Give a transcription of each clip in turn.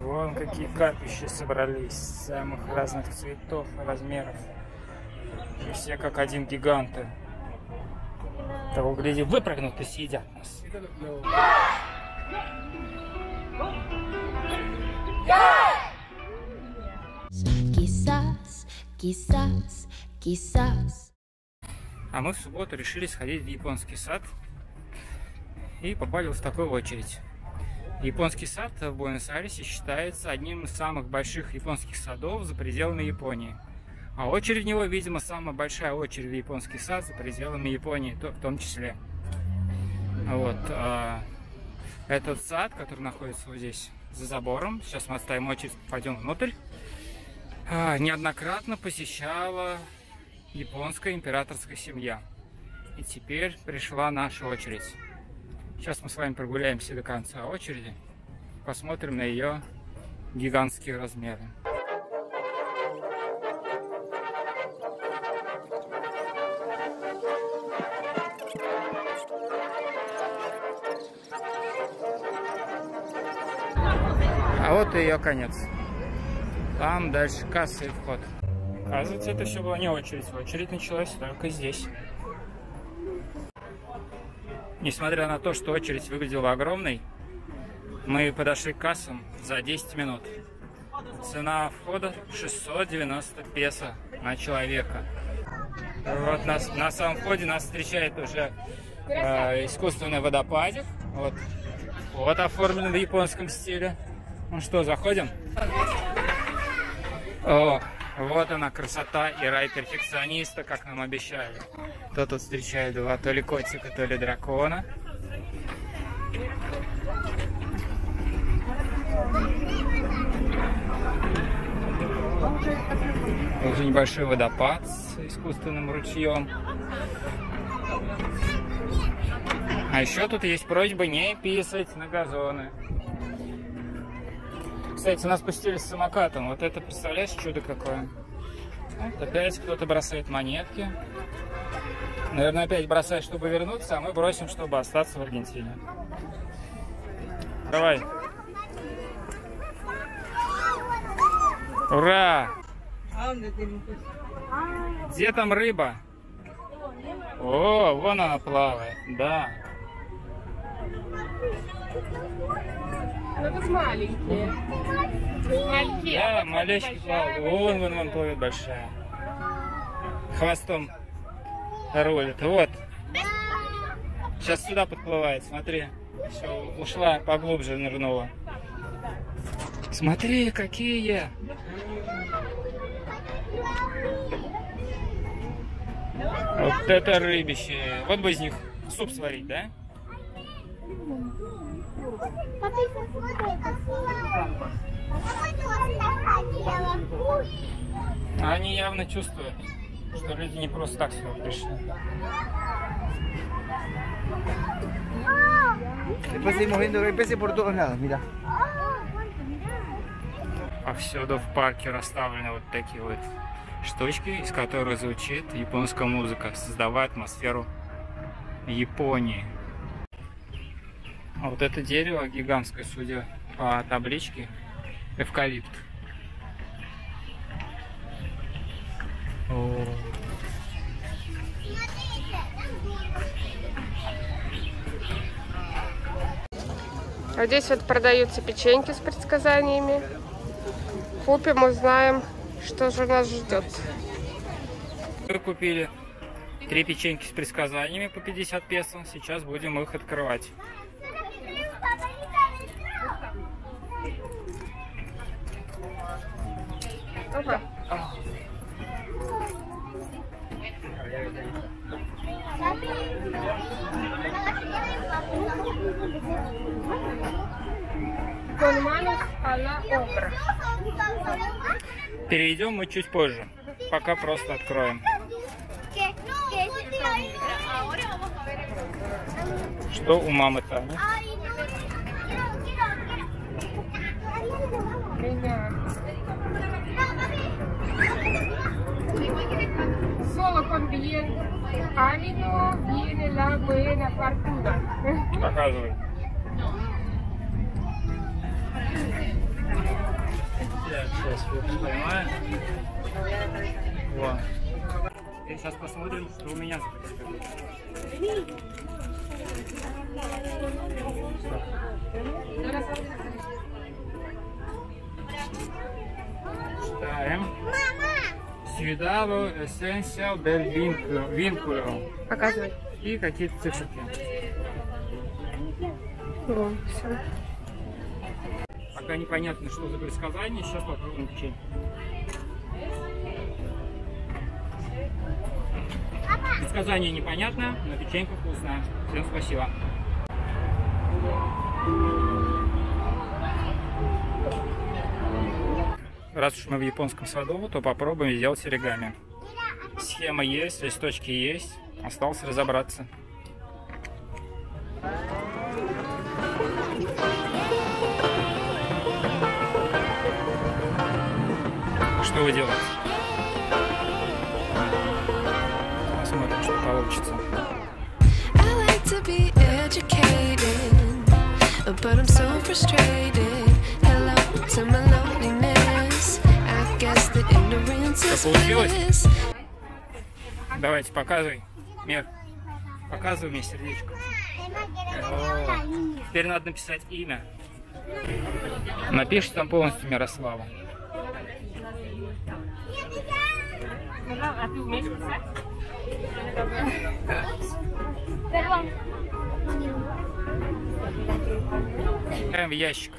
Вон какие капища собрались, самых разных цветов и размеров. И все как один гиганты. Того, гляди, выпрыгнут и съедят нас. А мы в субботу решили сходить в японский сад и попали в такую очередь. Японский сад в Буэнос-Айресе считается одним из самых больших японских садов за пределами Японии. А очередь в него, видимо, самая большая очередь в японский сад за пределами Японии, в том числе. Вот. Этот сад, который находится вот здесь, за забором, сейчас мы отставим очередь, пойдем внутрь, неоднократно посещала японская императорская семья. И теперь пришла наша очередь. Сейчас мы с вами прогуляемся до конца очереди, посмотрим на ее гигантские размеры. А вот и ее конец. Там дальше касса и вход. Оказывается, это все была не очередь. Очередь началась только здесь. Несмотря на то, что очередь выглядела огромной, мы подошли к кассам за 10 минут. Цена входа 690 песо на человека. Вот на самом входе нас встречает уже искусственный водопадик. Вот оформлен в японском стиле. Ну что, заходим? О, вот она, красота и рай перфекциониста, как нам обещали. Кто тут встречает два, то ли котика, то ли дракона. Уже небольшой водопад с искусственным ручьем. А еще тут есть просьба не писать на газоны. Кстати, нас пустили с самокатом. Вот это, представляешь, чудо какое. Вот опять кто-то бросает монетки. Наверное, опять бросает, чтобы вернуться, а мы бросим, чтобы остаться в Аргентине. Давай. Ура! Где там рыба? О, вон она плавает, да. Это маленькие. Да, малечки плавают. Вон плывет большая. Хвостом рулит. Вот. Сейчас сюда подплывает, смотри. Все, ушла, поглубже нырнула. Смотри, какие! Вот это рыбище. Вот бы из них суп сварить, да? Они явно чувствуют, что люди не просто так сюда пришли. Повсюду в парке расставлены вот такие вот штучки, из которых звучит японская музыка, создавая атмосферу Японии. А вот это дерево гигантское, судя по табличке, эвкалипт. О. А здесь вот продаются печеньки с предсказаниями. Купим, узнаем, что же нас ждет. Мы купили 3 печеньки с предсказаниями по 50 песо. Сейчас будем их открывать. Ага. Перейдем мы чуть позже. Пока просто откроем. Что у мамы Тани? Solo con bien ávido viene la buena fortuna. Показывай. Так, сейчас фокус поймаю. Вот. И сейчас посмотрим, что у меня за происходит. Читаем. Ciudad Esencial del Vínculo. Показывай. И какие-то циферки. О, все. Пока непонятно, что за предсказание. Сейчас попробуем печенье. Предсказание непонятно, но печенька вкусная. Всем спасибо. Раз уж мы в японском саду, то попробуем сделать оригами. Схема есть, листочки есть. Осталось разобраться. Что вы делаете? Посмотрим, что получится. Что получилось? Давайте, показывай. Мир. Показывай мне сердечко. О, теперь надо написать имя. Напишите там полностью Мирослава. Ставим в ящик.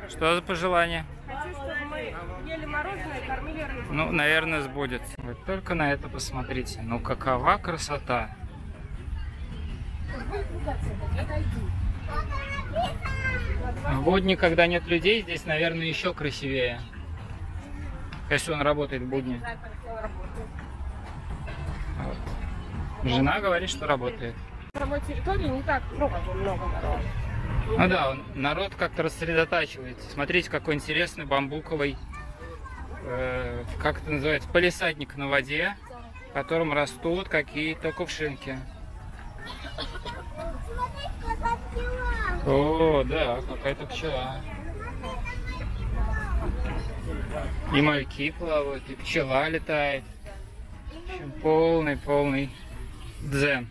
Что за пожелание? Хочу, чтобы мы ели мороженое и кормили рыбу. Ну, наверное, сбудется. Вы только на это посмотрите. Ну, какова красота. В будни, когда нет людей, здесь, наверное, еще красивее. Если он работает в будни. Вот. Жена говорит, что работает. На самой территории не так много народу. Ну да, народ как-то рассредотачивается. Смотрите, какой интересный бамбуковый, как это называется, палисадник на воде, в котором растут какие-то кувшинки. О, да, какая-то пчела. И мальки плавают, и пчела летает. В общем, полный дзен.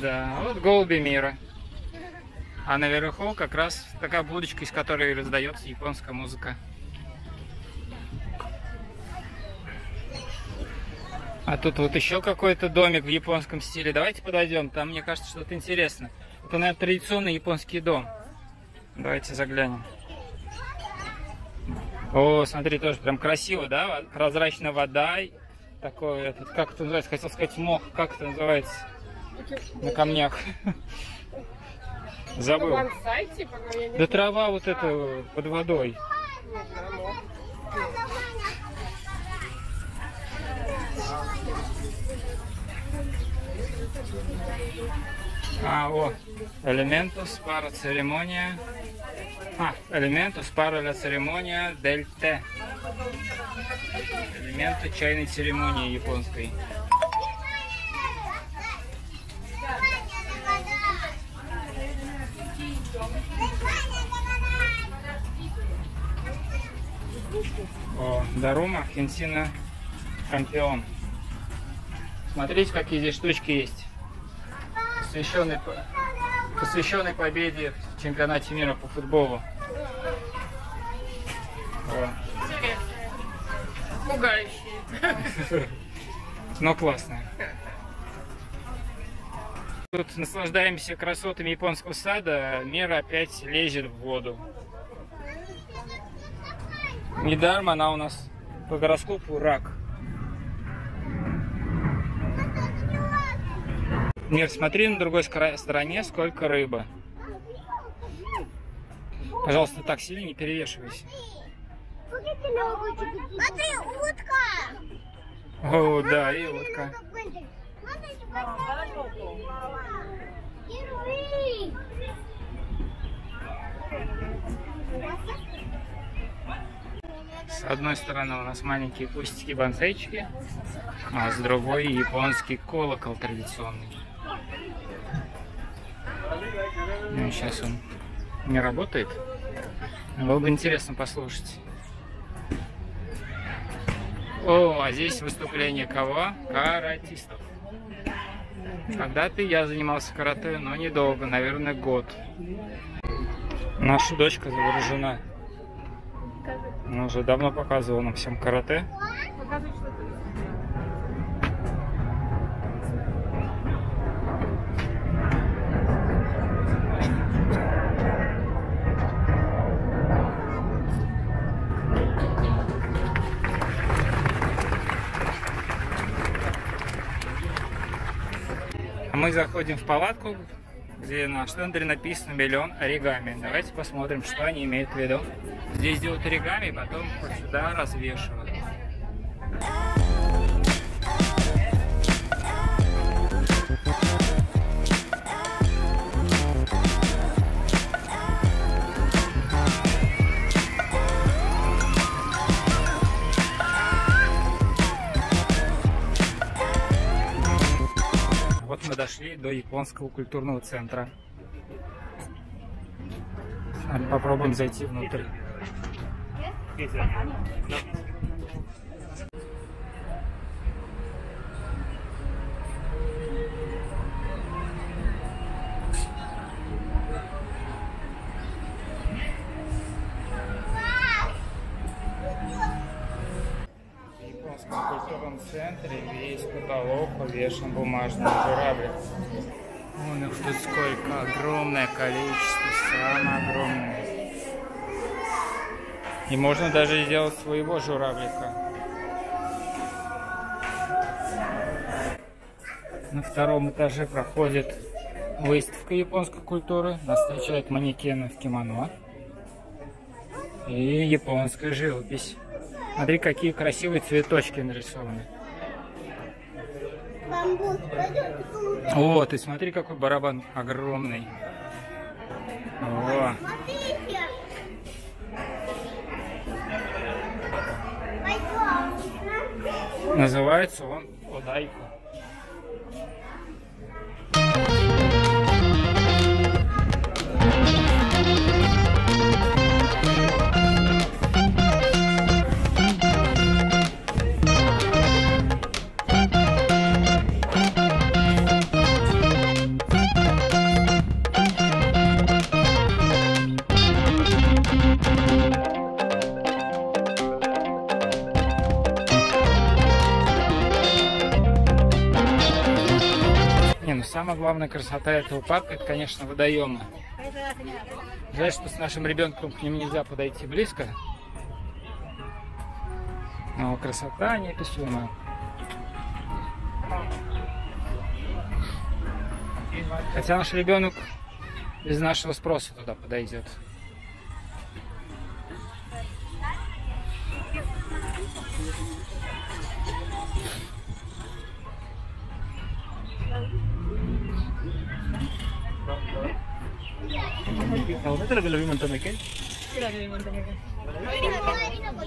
Да, вот голуби мира. А наверху как раз такая будочка, из которой раздается японская музыка. А тут вот еще какой-то домик в японском стиле. Давайте подойдем, там, мне кажется, что-то интересное. Это, наверное, традиционный японский дом. Давайте заглянем. О, смотри, тоже прям красиво, да? Прозрачная вода. Такой, этот, как это называется? Хотел сказать мох. Как это называется? На камнях. Забыл. Бонсай, типа, но я не Да трава вот эта под водой. О, elementos para ceremonia. Elementos para la ceremonia del té. Элементы чайной церемонии японской. О, Дарума, Аргентина, чемпион. Смотрите, какие здесь штучки есть. Посвященной победе в чемпионате мира по футболу. пугающие. Но классно. Тут наслаждаемся красотами японского сада. Мира опять лезет в воду. Недаром она у нас по гороскопу рак. Мир, смотри на другой стороне, сколько рыбы. Пожалуйста, так сильно не перевешивайся. Смотри, утка! О, да, и утка. С одной стороны у нас маленькие кустики-бонсайчики, а с другой японский колокол традиционный. Ну, сейчас он не работает. Было бы интересно послушать. О, а здесь выступление кого? Каратистов. Когда-то я занимался карате, но недолго, наверное, год. Наша дочка заворожена. Она уже давно показывала нам всем карате. Мы заходим в палатку, где на штендере написано «Миллион оригами». Давайте посмотрим, что они имеют в виду. Здесь делают оригами, потом вот сюда развешивают. Вот мы дошли до японского культурного центра. Попробуем зайти внутрь. В японском культурном центре весь потолок увешан бумажным журавлем. Вон их тут сколько, огромное количество, самое огромное. И можно даже сделать своего журавлика. На втором этаже проходит выставка японской культуры. Нас встречают манекены в кимоно. И японская живопись. Смотри, какие красивые цветочки нарисованы. О, ты смотри, какой барабан огромный. О. Называется он Одайко. Самая главная красота этого парка — это, конечно, водоемы. Жаль, что с нашим ребенком к ним нельзя подойти близко. Но красота неописуемая. Хотя наш ребенок без нашего спроса туда подойдет.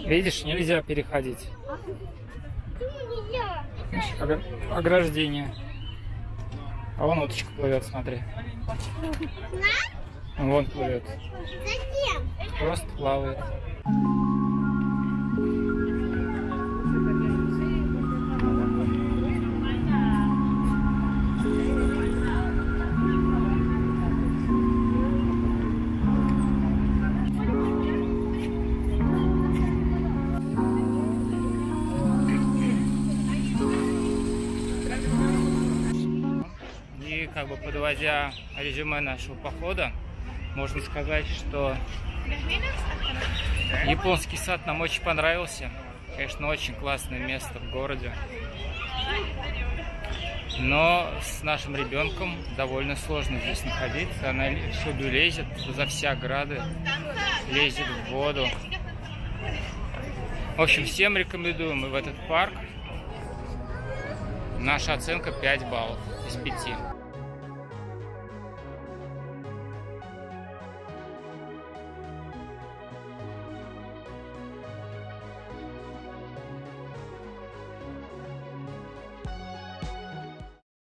Видишь, нельзя переходить. Ограждение. А вон уточка плывет, смотри. Вон плывет. Просто плавает. Как бы подводя резюме нашего похода, можно сказать, что японский сад нам очень понравился. Конечно, очень классное место в городе. Но с нашим ребенком довольно сложно здесь находиться. Она всюду лезет, за все ограды, лезет в воду. В общем, всем рекомендуем в этот парк. Наша оценка 5 баллов из 5.